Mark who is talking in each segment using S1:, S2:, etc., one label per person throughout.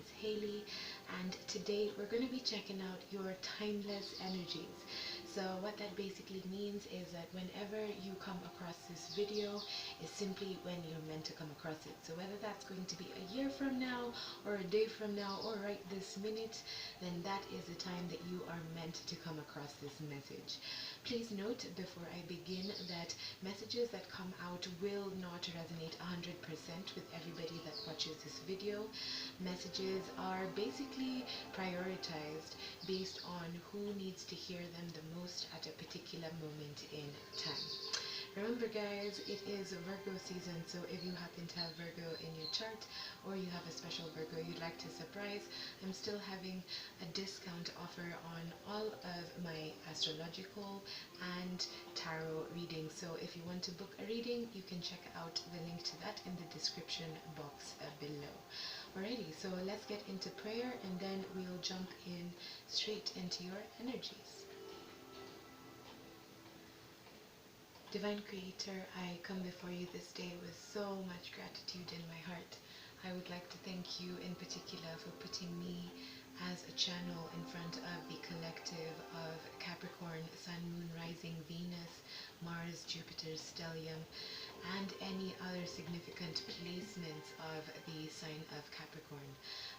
S1: is Hailey, and today we're going to be checking out your timeless energies. So what that basically means is that whenever you come across this video is simply when you're meant to come across it. So whether that's going to be a year from now or a day from now or right this minute, then that is the time that you are meant to come across this message. Please note before I begin that messages that come out will not resonate 100% with everybody that watches this video. Messages are basically prioritized based on who needs to hear them the most at a particular moment in time. Remember guys, it is Virgo season, so if you happen to have Virgo in your chart or you have a special Virgo you'd like to surprise, I'm still having a discount offer on all of my astrological and tarot readings. So if you want to book a reading, you can check out the link to that in the description box below. Alrighty, so let's get into prayer and then we'll jump in straight into your energies. Divine Creator, I come before you this day with so much gratitude in my heart. I would like to thank you in particular for putting me as a channel in front of the collective of Capricorn, Sun, Moon, Rising, Venus, Mars, Jupiter, Stellium, and any other significant placements of the sign of Capricorn.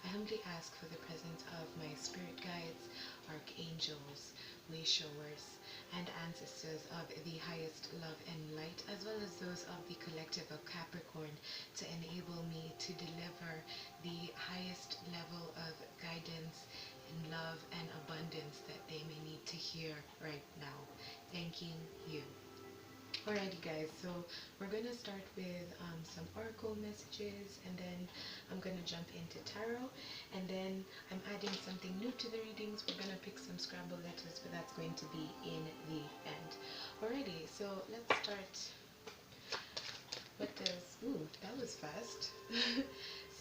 S1: I humbly ask for the presence of my spirit guides, archangels, way showers, and ancestors of the highest love and light, as well as those of the collective of Capricorn, to enable me to deliver the highest level of guidance and love and abundance that they may need to hear right now. Thanking you. Alrighty guys, so we're going to start with some oracle messages, and then I'm going to jump into tarot, and then I'm adding something new to the readings. We're going to pick some Scrabble letters, but that's going to be in the end. Alrighty, so let's start. What does... Ooh, that was fast.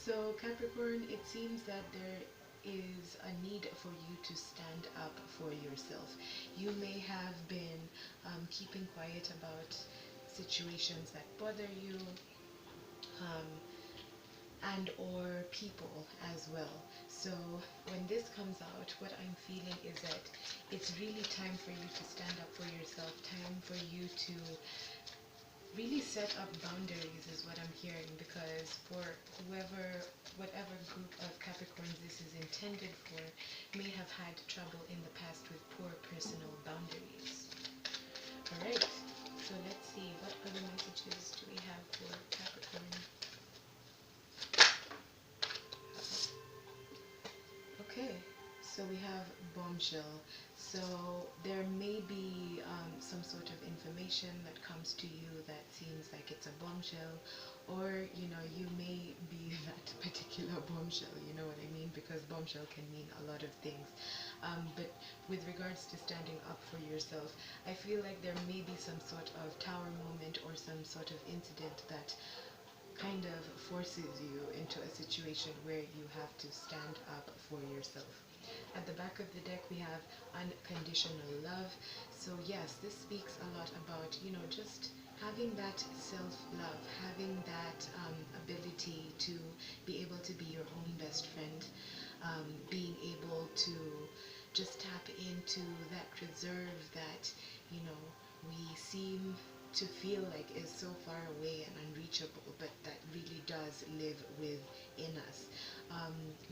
S1: So Capricorn, it seems that there is a need for you to stand up for yourself. You may have been keeping quiet about situations that bother you, and or people as well. So when this comes out, what I'm feeling is that it's really time for you to stand up for yourself, time for you to really set up boundaries is what I'm hearing, because for whatever group of Capricorns this is intended for may have had trouble in the past with poor personal boundaries. Alright, so let's see, what other messages do we have for Capricorn? Okay, so we have bombshell. So there may be some sort of information that comes to you that seems like it's a bombshell, or you know, you may be that particular bombshell, you know what I mean, because bombshell can mean a lot of things. But with regards to standing up for yourself, I feel like there may be some sort of tower moment or some sort of incident that kind of forces you into a situation where you have to stand up for yourself. At the back of the deck we have unconditional love. So yes, this speaks a lot about, you know, just having that self-love, having that ability to be able to be your own best friend, being able to just tap into that reserve that, you know, we seem to feel like is so far away and unreachable, but that really does live within us.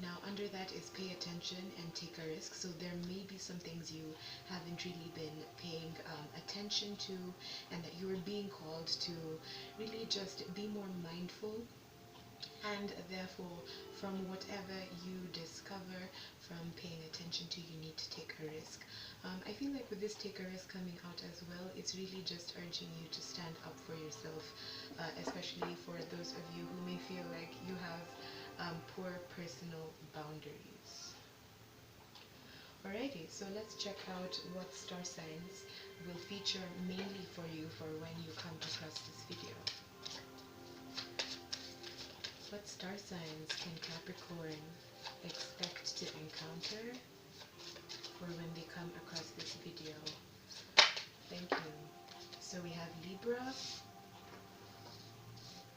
S1: Now under that is pay attention and take a risk. So there may be some things you haven't really been paying attention to, and that you are being called to really just be more mindful, and therefore from whatever you discover from paying attention to, you need to take a risk. I feel like with this take a risk coming out as well, it's really just urging you to stand up for yourself, especially for those of you who may feel like you have poor personal boundaries. Alrighty, so let's check out what star signs will feature mainly for you for when you come across this video. What star signs can Capricorn expect to encounter for when they come across this video? Thank you. So we have Libra.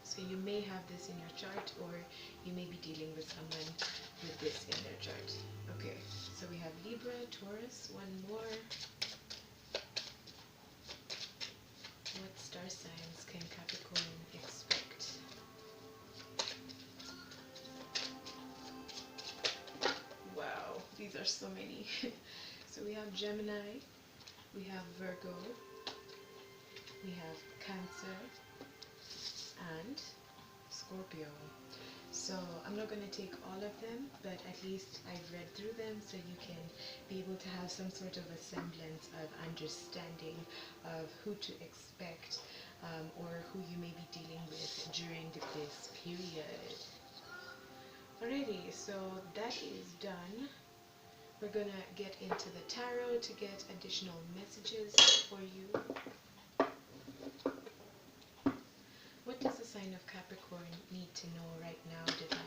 S1: So you may have this in your chart, or you may be dealing with someone with this in their chart. Okay, so we have Libra, Taurus, one more. What star signs can Capricorn expect? Wow, these are so many. So we have Gemini, we have Virgo, we have Cancer, and Scorpio. So I'm not going to take all of them, but at least I've read through them so you can be able to have some sort of a semblance of understanding of who to expect or who you may be dealing with during this period. Alrighty, so that is done. We're going to get into the tarot to get additional messages for you. What does the sign of Capricorn need to know right now, Divine?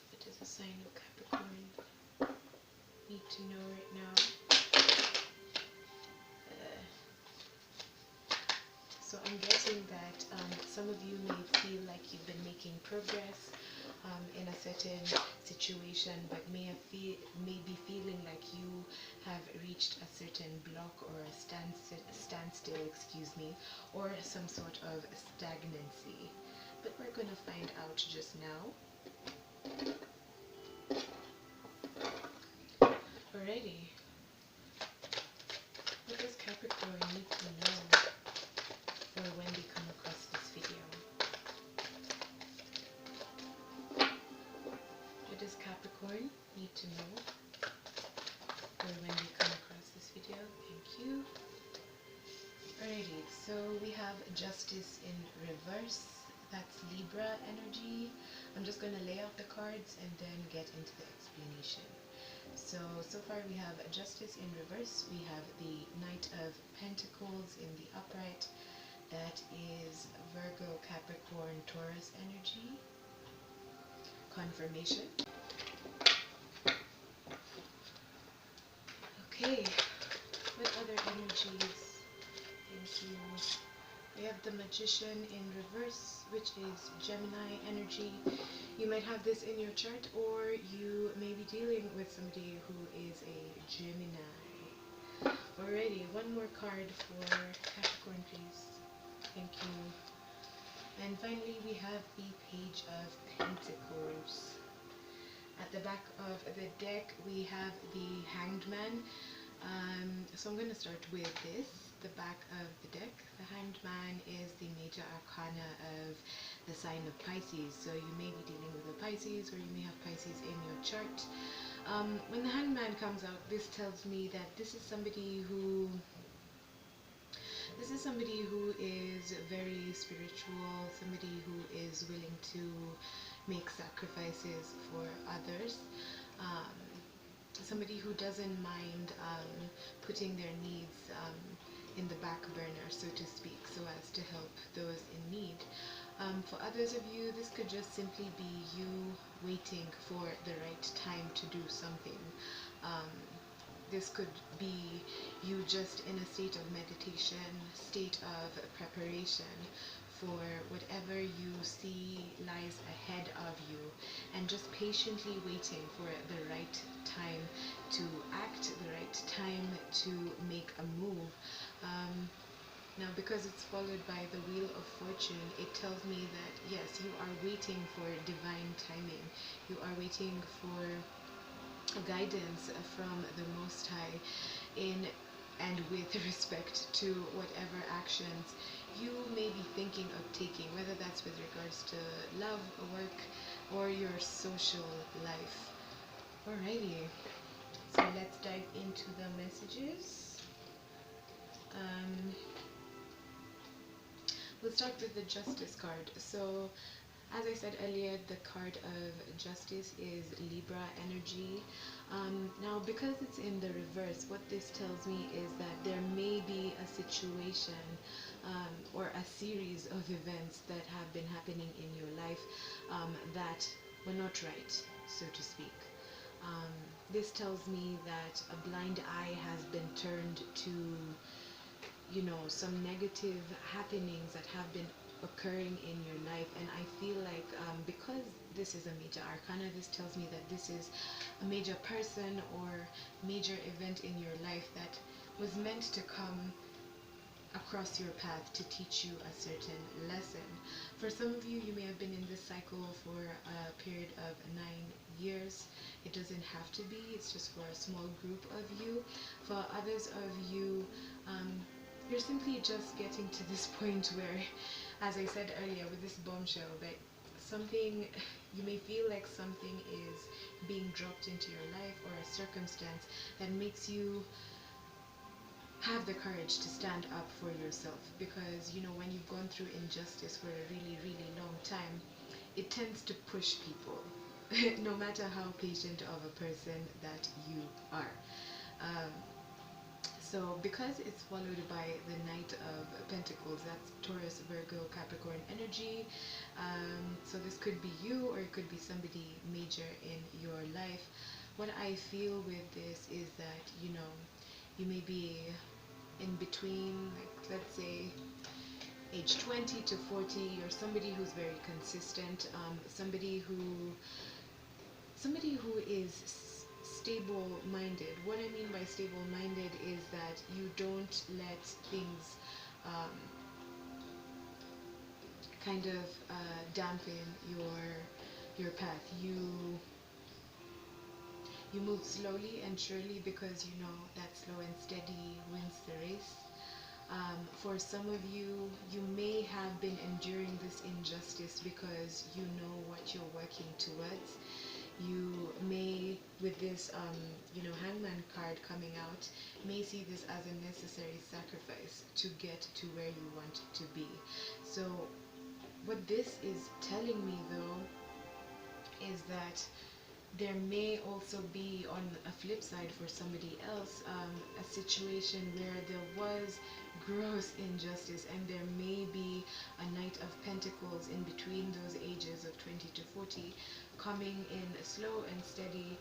S1: What does the sign of Capricorn need to know right now? So I'm guessing that some of you may feel like you've been making progress in a certain situation, but may be feeling like you have reached a certain block or a standstill, excuse me, or some sort of stagnancy. But we're going to find out just now. Alrighty. What does Capricorn need to know for when they come across this video? What does Capricorn need to know for when they come across this video? Thank you. Alrighty, so we have Justice in reverse. That's Libra energy. I'm just going to lay out the cards and then get into the explanation. So far we have Justice in reverse. We have the Knight of Pentacles in the upright. That is Virgo, Capricorn, Taurus energy. Confirmation. Okay, what other energies? Thank you. We have the Magician in reverse, which is Gemini energy. You might have this in your chart, or you may be dealing with somebody who is a Gemini. Alrighty, one more card for Capricorn, please. Thank you. And finally, we have the Page of Pentacles. At the back of the deck, we have the Hanged Man. So I'm going to start with this, the back of the deck. The Hanged Man is the major arcana of the sign of Pisces. So you may be dealing with a Pisces, or you may have Pisces in your chart. When the Hanged Man comes out, this tells me that this is somebody who is very spiritual, somebody who is willing to make sacrifices for others. Somebody who doesn't mind putting their needs in the back burner, so to speak, so as to help those in need. For others of you, this could just simply be you waiting for the right time to do something. This could be you just in a state of meditation, state of preparation for whatever you see lies ahead of you, and just patiently waiting for the right time to act, the right time to make a move. Now, because it's followed by the Wheel of Fortune, it tells me that yes, you are waiting for divine timing. You are waiting for guidance from the Most High in and with respect to whatever actions you may be thinking of taking, whether that's with regards to love, work, or your social life. Alrighty, so let's dive into the messages. We'll start with the Justice card. So, as I said earlier, the card of Justice is Libra energy. Now, because it's in the reverse, what this tells me is that there may be a situation or a series of events that have been happening in your life that were not right, so to speak. This tells me that a blind eye has been turned to you know, some negative happenings that have been occurring in your life. And I feel like because this is a major arcana, this tells me that this is a major person or major event in your life that was meant to come across your path to teach you a certain lesson. For some of you, you may have been in this cycle for a period of 9 years. It doesn't have to be, it's just for a small group of you. For others of you, you're simply just getting to this point where, as I said earlier with this bombshell, that something, you may feel like something is being dropped into your life, or a circumstance that makes you have the courage to stand up for yourself. Because you know, when you've gone through injustice for a really, really long time, it tends to push people no matter how patient of a person that you are. um, so because it's followed by the Knight of Pentacles, that's Taurus, Virgo, Capricorn energy. So this could be you, or it could be somebody major in your life. What I feel with this is that, you know, you may be in between, like, let's say age 20 to 40. You're somebody who's very consistent, somebody who is stable minded. What I mean by stable minded is that you don't let things kind of dampen your path. You move slowly and surely, because you know that slow and steady wins the race. For some of you, you may have been enduring this injustice because you know what you're working towards. You may, with this, you know, Hangman card coming out, may see this as a necessary sacrifice to get to where you want to be. So what this is telling me, though, is that there may also be, on a flip side for somebody else, a situation where there was gross injustice, and there may be a Knight of Pentacles in between those ages of 20 to 40 coming in slow and steady,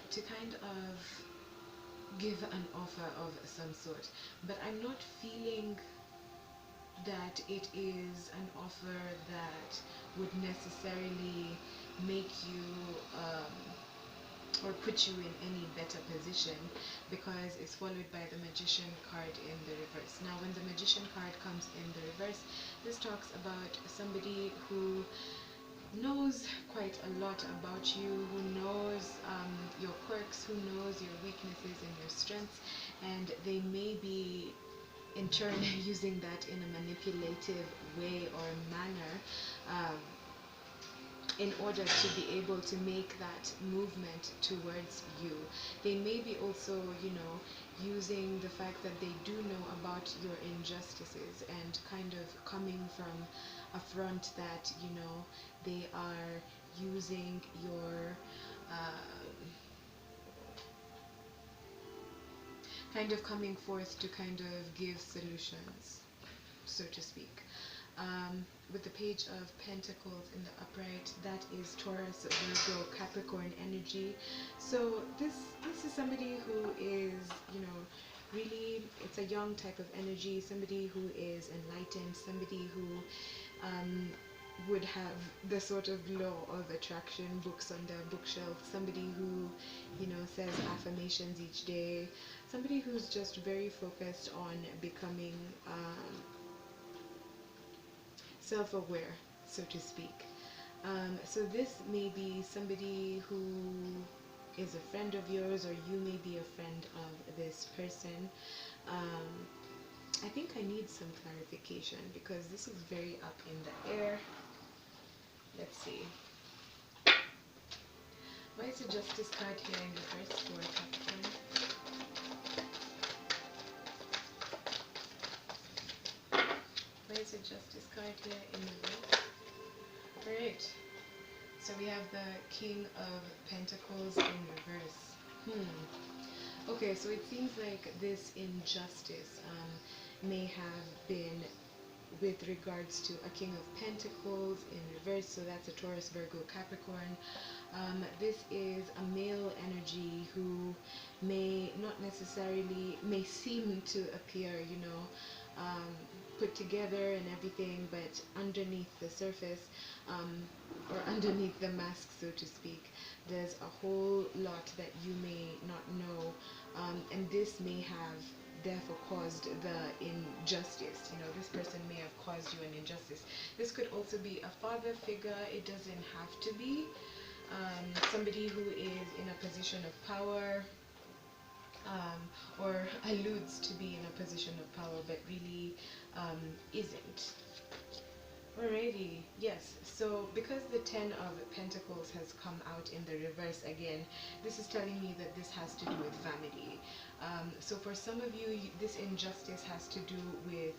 S1: to kind of give an offer of some sort. But I'm not feeling that it is an offer that would necessarily make you or put you in any better position, because it's followed by the Magician card in the reverse. Now when the Magician card comes in the reverse, this talks about somebody who knows quite a lot about you, who knows your quirks, who knows your weaknesses and your strengths, and they may be in turn using that in a manipulative way or manner, in order to be able to make that movement towards you. They may be also, you know, using the fact that they do know about your injustices, and kind of coming from a front that, you know, they are using your kind of coming forth to kind of give solutions, so to speak. With the Page of Pentacles in the upright, that is Taurus, Virgo, Capricorn energy. So this is somebody who is, you know, really, it's a young type of energy, somebody who is enlightened, somebody who would have the sort of law of attraction books on their bookshelf, somebody who, you know, says affirmations each day, somebody who's just very focused on becoming self-aware, so to speak. So this may be somebody who is a friend of yours, or you may be a friend of this person. I think I need some clarification, because this is very up in the air. Let's see. Why is the Justice card here in reverse for Capricorn? Why is the Justice card here in reverse? Alright. So we have the King of Pentacles in reverse. Okay, so it seems like this injustice may have been with regards to a King of Pentacles in reverse, so that's a Taurus, Virgo, Capricorn. This is a male energy who may not necessarily, may seem to appear, put together and everything, but underneath the surface, or underneath the mask, so to speak, there's a whole lot that you may not know, and this may have therefore caused the injustice. This person may have caused you an injustice. This could also be a father figure. It doesn't have to be somebody who is in a position of power, or alludes to be in a position of power but really isn't. Alrighty, yes, so because the Ten of Pentacles has come out in the reverse again, this is telling me that this has to do with family. So for some of you, this injustice has to do with,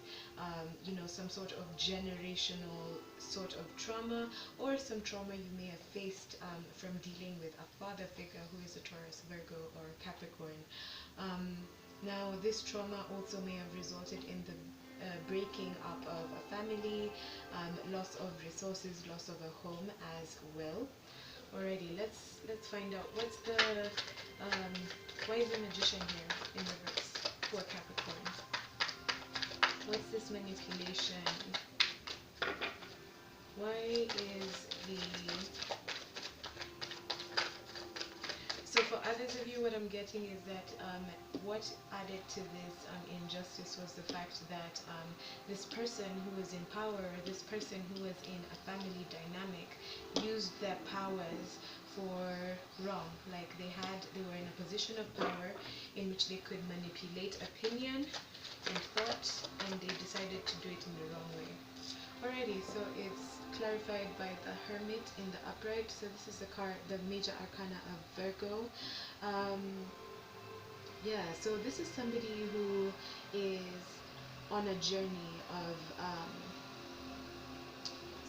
S1: some sort of generational sort of trauma, or some trauma you may have faced from dealing with a father figure who is a Taurus, Virgo, or Capricorn. Now, this trauma also may have resulted in the breaking up of a family, loss of resources, loss of a home as well. Alrighty, let's find out what's the why is the Magician here in reverse for Capricorn? What's this manipulation? Why is the So for others of you, what I'm getting is that what added to this injustice was the fact that this person who was in power, this person who was in a family dynamic, used their powers for wrong. Like they were in a position of power in which they could manipulate opinion and thought, and they decided to do it in the wrong way. Alrighty, so it's clarified by the Hermit in the upright. So this is the major arcana of Virgo. Yeah, so this is somebody who is on a journey of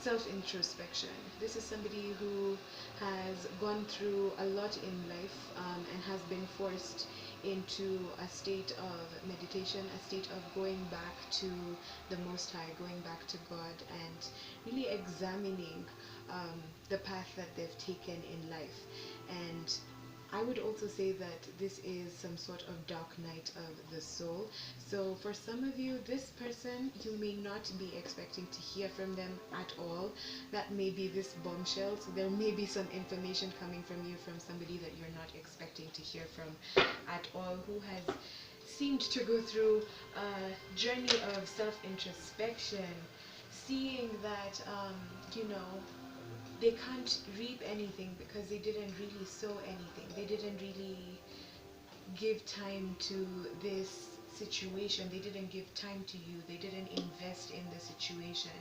S1: self-introspection. This is somebody who has gone through a lot in life, and has been forced into a state of meditation, a state of going back to the Most High, going back to God, and really examining the path that they've taken in life. And I would also say that this is some sort of dark night of the soul. So for some of you, this person, you may not be expecting to hear from them at all. That may be this bombshell. So there may be some information coming from you from somebody that you're not expecting to hear from at all, who has seemed to go through a journey of self-introspection, seeing that, they can't reap anything because they didn't really sow anything. They didn't really give time to this situation. They didn't give time to you. They didn't invest in the situation.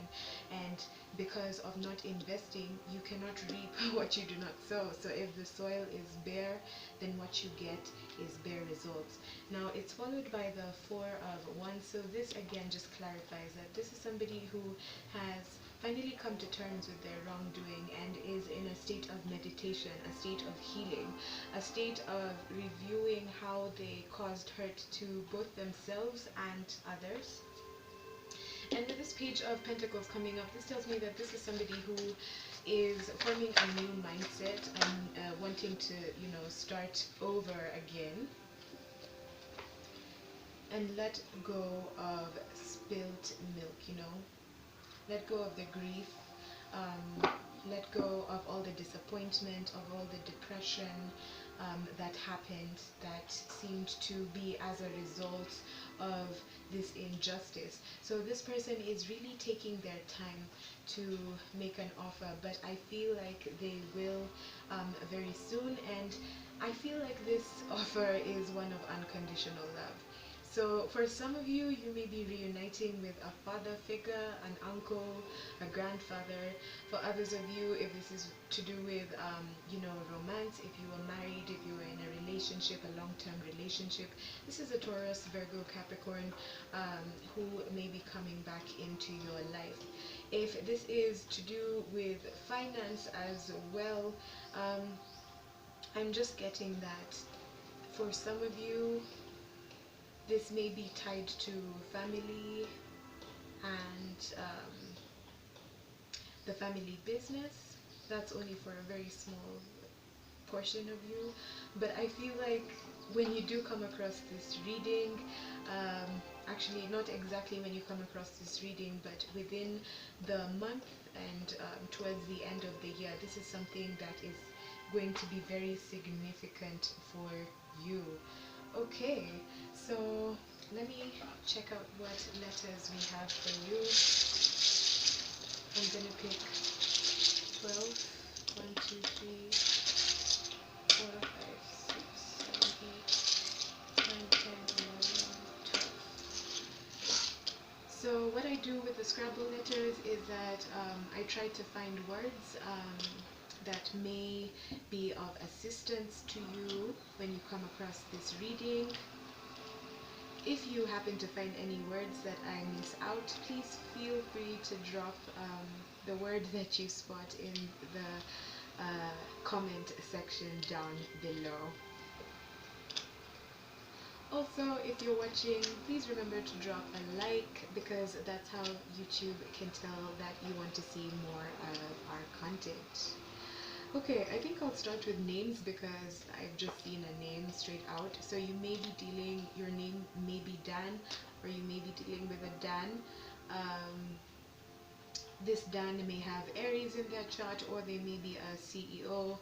S1: And because of not investing, you cannot reap what you do not sow. So if the soil is bare, then what you get is bare results. Now it's followed by the Four of Wands. So this again just clarifies that this is somebody who has finally come to terms with their wrongdoing and is in a state of meditation, a state of healing, a state of reviewing how they caused hurt to both themselves and others. And with this Page of Pentacles coming up, this tells me that this is somebody who is forming a new mindset and wanting to, start over again and let go of spilt milk, let go of the grief, let go of all the disappointment, of all the depression that happened, that seemed to be as a result of this injustice. So this person is really taking their time to make an offer, but I feel like they will very soon, and I feel like this offer is one of unconditional love. So for some of you, you may be reuniting with a father figure, an uncle, a grandfather. For others of you, if this is to do with, romance, if you were married, if you were in a relationship, a long-term relationship, this is a Taurus, Virgo, Capricorn, who may be coming back into your life. If this is to do with finance as well, I'm just getting that for some of you, this may be tied to family, and the family business, that's only for a very small portion of you. But I feel like when you do come across this reading, actually not exactly when you come across this reading, but within the month and towards the end of the year, this is something that is going to be very significant for you. Okay, so let me check out what letters we have for you. I'm gonna pick 12. 1, 2, 3, 4, 5, 6, 7, 8, 9, 10, 11, 12. So what I do with the Scrabble letters is that I try to find words that may be of assistance to you when you come across this reading. If you happen to find any words that I miss out, please feel free to drop the word that you spot in the comment section down below. Also, if you're watching, please remember to drop a like, because that's how YouTube can tell that you want to see more of our content. Okay, I think I'll start with names because I've just seen a name straight out. So you may be dealing, your name may be Dan, or you may be dealing with a Dan. This Dan may have Aries in their chart, or they may be a CEO,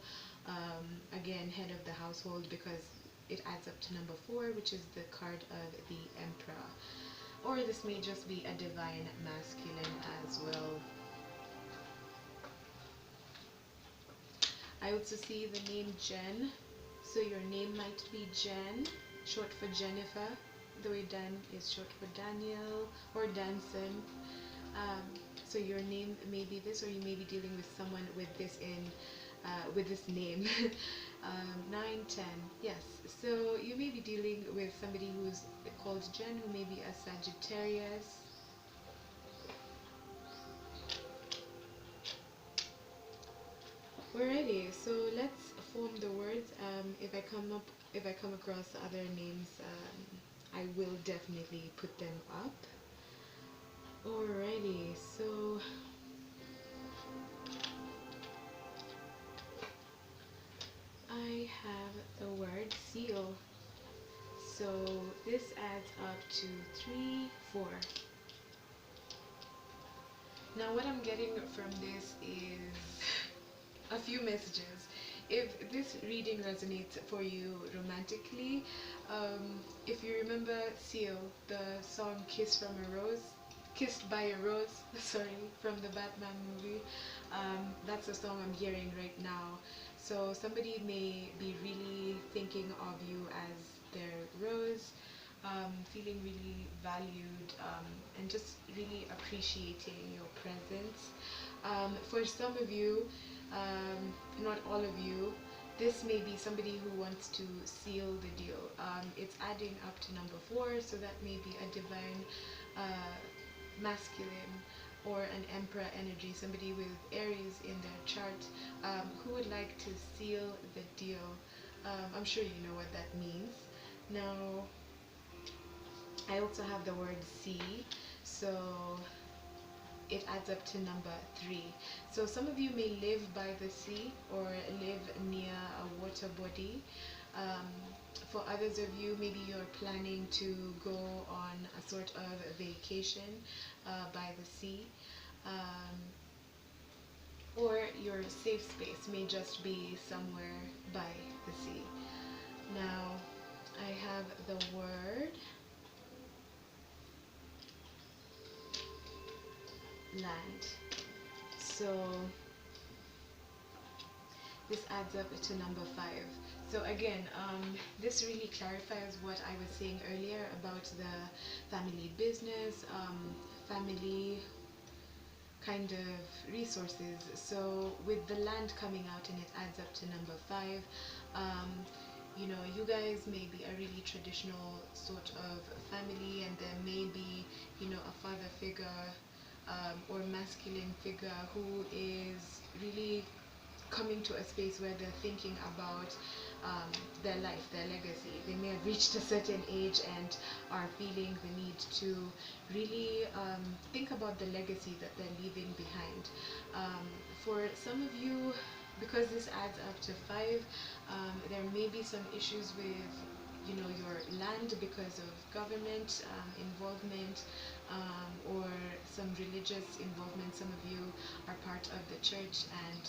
S1: again, head of the household, because it adds up to number 4, which is the card of the Emperor. Or this may just be a divine masculine as well. I also see the name Jen, so your name might be Jen, short for Jennifer, the way Dan is short for Daniel or Danson. So your name may be this, or you may be dealing with someone with this with this name. 9, 10, yes. So you may be dealing with somebody who's called Jen, who may be a Sagittarius. Alrighty, so let's form the words. If I come across other names, I will definitely put them up. Alrighty, so I have the word seal. So this adds up to 3, 4. Now what I'm getting from this is a few messages. If this reading resonates for you romantically, if you remember Seal, the song Kissed by a Rose, sorry, from the Batman movie, that's the song I'm hearing right now. So somebody may be really thinking of you as their rose, feeling really valued, and just really appreciating your presence. For some of you, not all of you, this may be somebody who wants to seal the deal. It's adding up to number 4, so that may be a divine masculine or an emperor energy, somebody with Aries in their chart, who would like to seal the deal. I'm sure you know what that means. Now, I also have the word sea, so it adds up to number 3. So some of you may live by the sea or live near a water body. For others of you, maybe you're planning to go on a sort of vacation by the sea. Or your safe space may just be somewhere by the sea. Now, I have the word land. So this adds up to number 5. So again, this really clarifies what I was saying earlier about the family business, family kind of resources. So with the land coming out and it adds up to number 5, you know, you guys may be a really traditional sort of family, and there may be, you know, a father figure or masculine figure who is really coming to a space where they're thinking about their life, their legacy. They may have reached a certain age and are feeling the need to really think about the legacy that they're leaving behind. For some of you, because this adds up to 5, there may be some issues with your land because of government involvement, or some religious involvement. Some of you are part of the church, and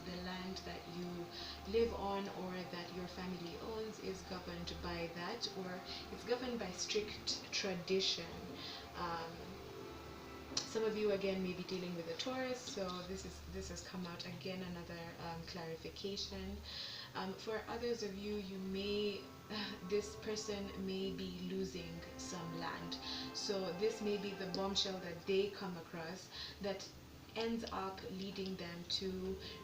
S1: the land that you live on or that your family owns is governed by that, or it's governed by strict tradition. Um, some of you again may be dealing with a Taurus, so this has come out again, another clarification. For others of you, you may this person may be losing some land, so this may be the bombshell that they come across that ends up leading them to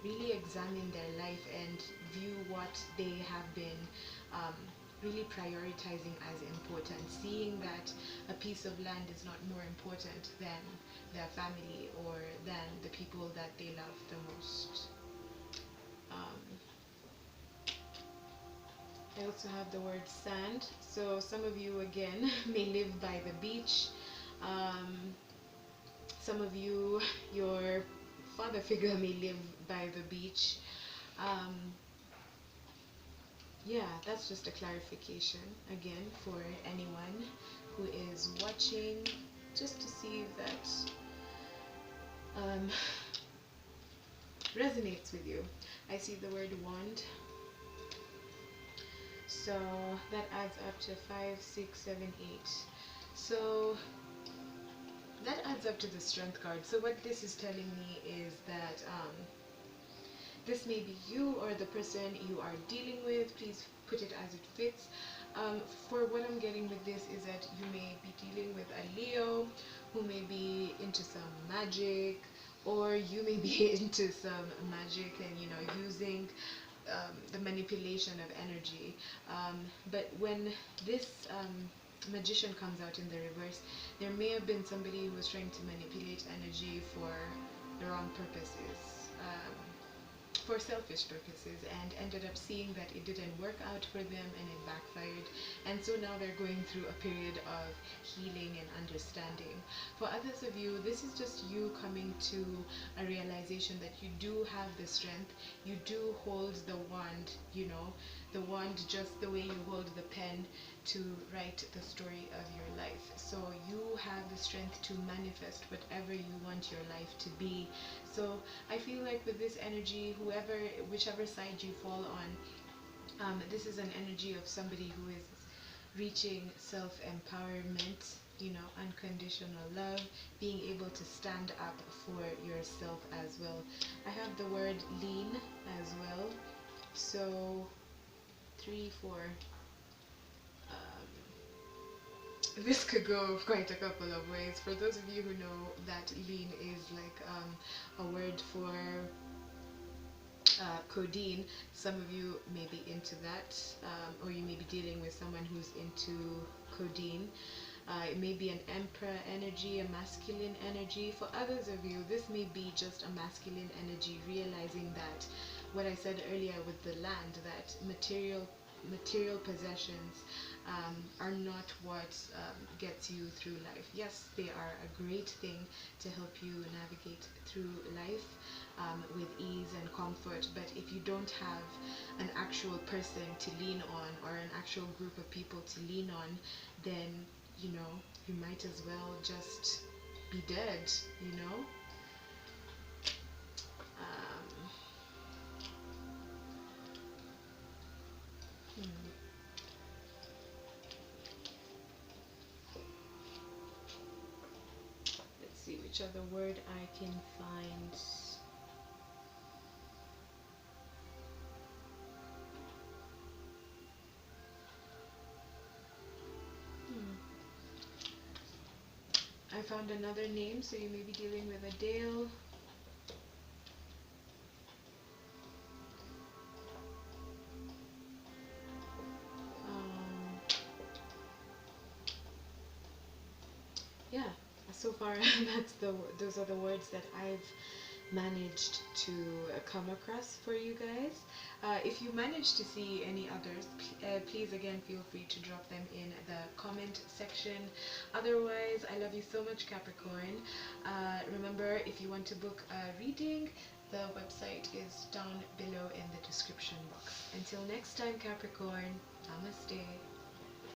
S1: really examine their life and view what they have been really prioritizing as important, seeing that a piece of land is not more important than their family or than the people that they love the most. I also have the word sand. So some of you again may live by the beach. Some of you, your father figure may live by the beach. Um, yeah, that's just a clarification again for anyone who is watching, just to see if that resonates with you. I see the word wand. So that adds up to 5, 6, 7, 8. So that adds up to the strength card. So what this is telling me is that this may be you or the person you are dealing with. Please put it as it fits. For what I'm getting with this is that you may be dealing with a Leo who may be into some magic, or you may be into some magic and using the manipulation of energy. But when this magician comes out in the reverse, there may have been somebody who was trying to manipulate energy for the wrong purposes, for selfish purposes, and ended up seeing that it didn't work out for them and it backfired, and so now they're going through a period of healing and understanding. For others of you, this is just you coming to a realization that you do have the strength, you do hold the wand, the wand just the way you hold the pen to write the story of your life. So you have the strength to manifest whatever you want your life to be. So I feel like with this energy, whichever side you fall on, this is an energy of somebody who is reaching self-empowerment, unconditional love, being able to stand up for yourself as well. I have the word lean as well. So 3, 4. This could go quite a couple of ways. For those of you who know that lean is like a word for codeine, some of you may be into that, or you may be dealing with someone who's into codeine. It may be an emperor energy, a masculine energy. For others of you, this may be just a masculine energy, realizing that what I said earlier with the land, that material possessions are not what gets you through life. Yes, they are a great thing to help you navigate through life with ease and comfort, but if you don't have an actual person to lean on or an actual group of people to lean on, then you might as well just be dead. Let's see which other word I can find. I found another name, so you may be dealing with a Dale. Yeah, so far those are the words that I've managed to come across for you guys. If you manage to see any others, please again feel free to drop them in the comment section. Otherwise, I love you so much, Capricorn. Remember, if you want to book a reading, the website is down below in the description box. Until next time, Capricorn, namaste.